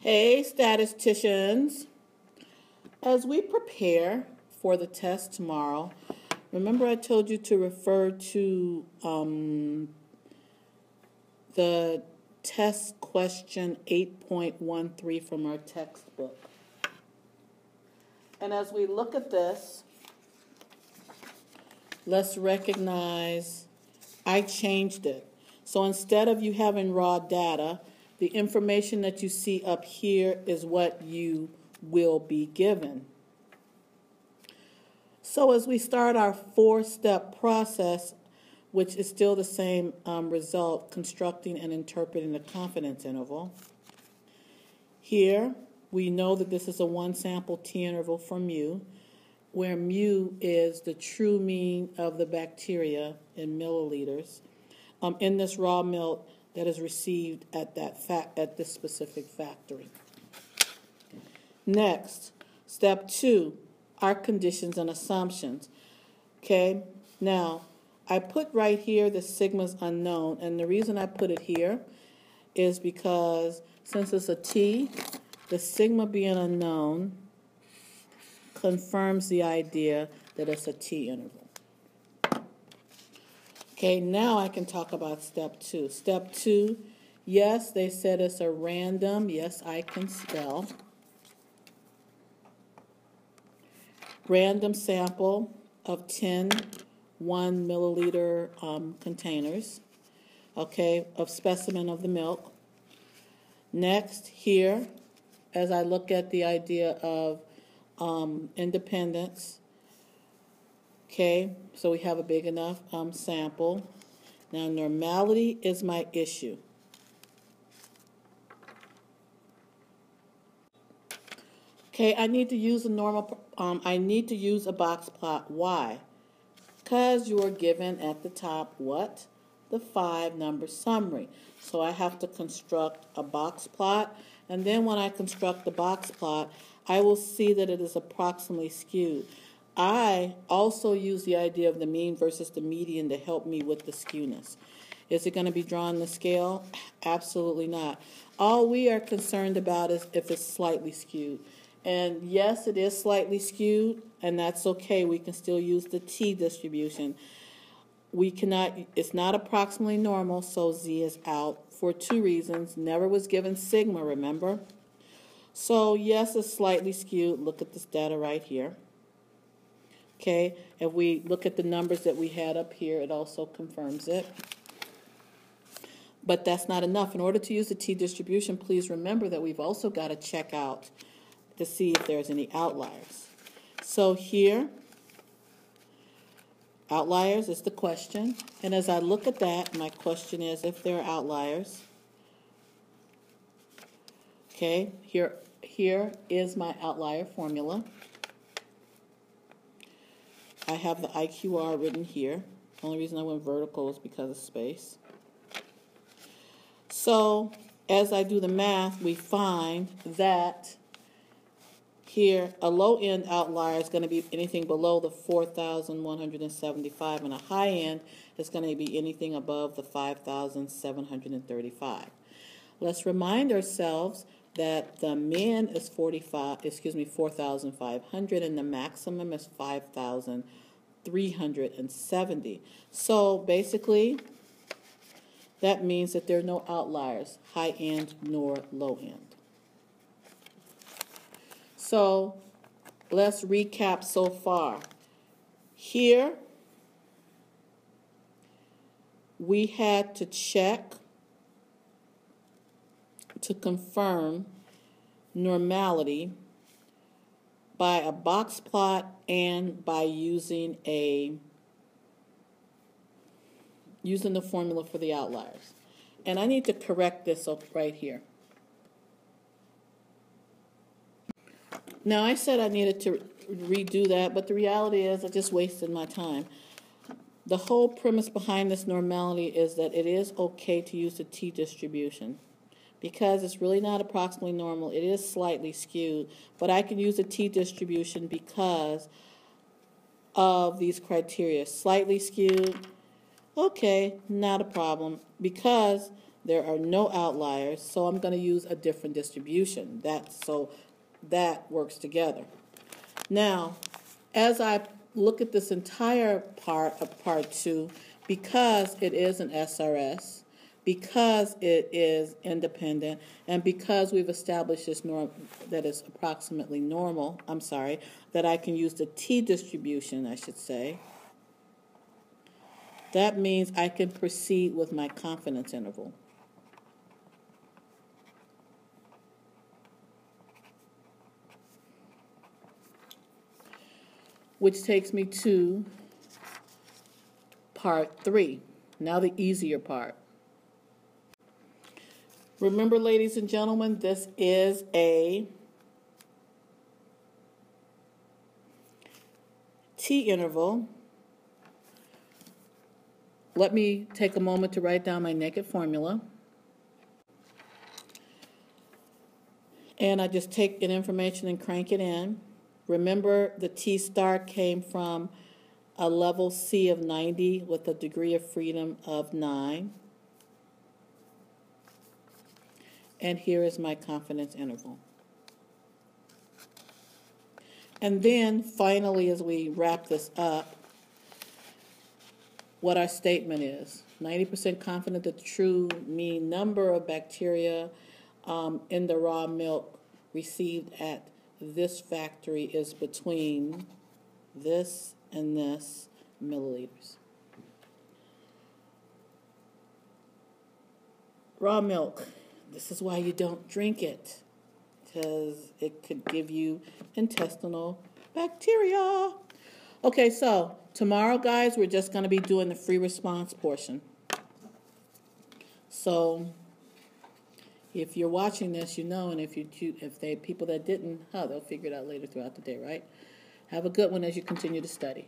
Hey, statisticians. As we prepare for the test tomorrow, remember I told you to refer to the test question 8.13 from our textbook. And as we look at this, let's recognize I changed it. So instead of you having raw data, the information that you see up here is what you will be given. So as we start our four-step process, which is still the same result, constructing and interpreting the confidence interval. Here, we know that this is a one-sample t-interval for mu, where mu is the true mean of the bacteria in milliliters in this raw milk that is received at this specific factory. Next, step 2, our conditions and assumptions. Okay, now I put right here the sigma's unknown, and the reason I put it here is because since it's a t, the sigma being unknown confirms the idea that it's a t interval. Okay, now I can talk about step 2. Step 2, yes, they said it's a random. Yes, I can spell. Random sample of 10 1 milliliter containers, okay, of specimen of the milk. Next, here, as I look at the idea of independence, okay, so we have a big enough sample. Now, normality is my issue. Okay, I need to use a box plot. Why? Because you are given at the top what? The 5-number summary. So I have to construct a box plot, and then when I construct the box plot, I will see that it is approximately skewed. I also use the idea of the mean versus the median to help me with the skewness. Is it going to be drawn on the scale? Absolutely not. All we are concerned about is if it's slightly skewed. And yes, it is slightly skewed, and that's okay. We can still use the t distribution. It's not approximately normal, so z is out for 2 reasons. Never was given sigma, remember? So yes, it's slightly skewed. Look at this data right here. Okay, if we look at the numbers that we had up here, it also confirms it. But that's not enough. In order to use the t distribution, please remember that we've also got to check out to see if there's any outliers. So here, outliers is the question. And as I look at that, my question is if there are outliers. Okay, here is my outlier formula. I have the IQR written here. The only reason I went vertical is because of space. So as I do the math, we find that here a low-end outlier is going to be anything below the 4,175, and a high-end is going to be anything above the 5,735. Let's remind ourselves that the min is 4,500, and the maximum is 5,370. So basically, that means that there are no outliers, high end nor low end. So let's recap so far. Here, we had to check to confirm normality by a box plot and by using the formula for the outliers. And I need to correct this up right here. Now, I said I needed to redo that, but the reality is I just wasted my time. The whole premise behind this normality is that it is okay to use the t distribution because it's really not approximately normal. It is slightly skewed, but I can use the t distribution because of these criteria. Slightly skewed, okay, not a problem, because there are no outliers, so I'm going to use a different distribution. That works together. Now, as I look at this entire part of part 2, because it is an SRS, because it is independent, and because we've established this norm that is approximately normal, that I can use the T distribution, I should say, that means I can proceed with my confidence interval. Which takes me to part 3. Now the easier part. Remember, ladies and gentlemen, this is a T interval. Let me take a moment to write down my naked formula. And I just take an information and crank it in. Remember, the T star came from a level C of 90 with a degree of freedom of 9. And here is my confidence interval. And then, finally, as we wrap this up, what our statement is. 90% confident that the true mean number of bacteria in the raw milk received at this factory is between this and this milliliters. Raw milk. This is why you don't drink it, because it could give you intestinal bacteria. Okay, so tomorrow, guys, we're just going to be doing the free response portion. So if you're watching this, you know, and if they people that didn't, they'll figure it out later throughout the day, right? Have a good one as you continue to study.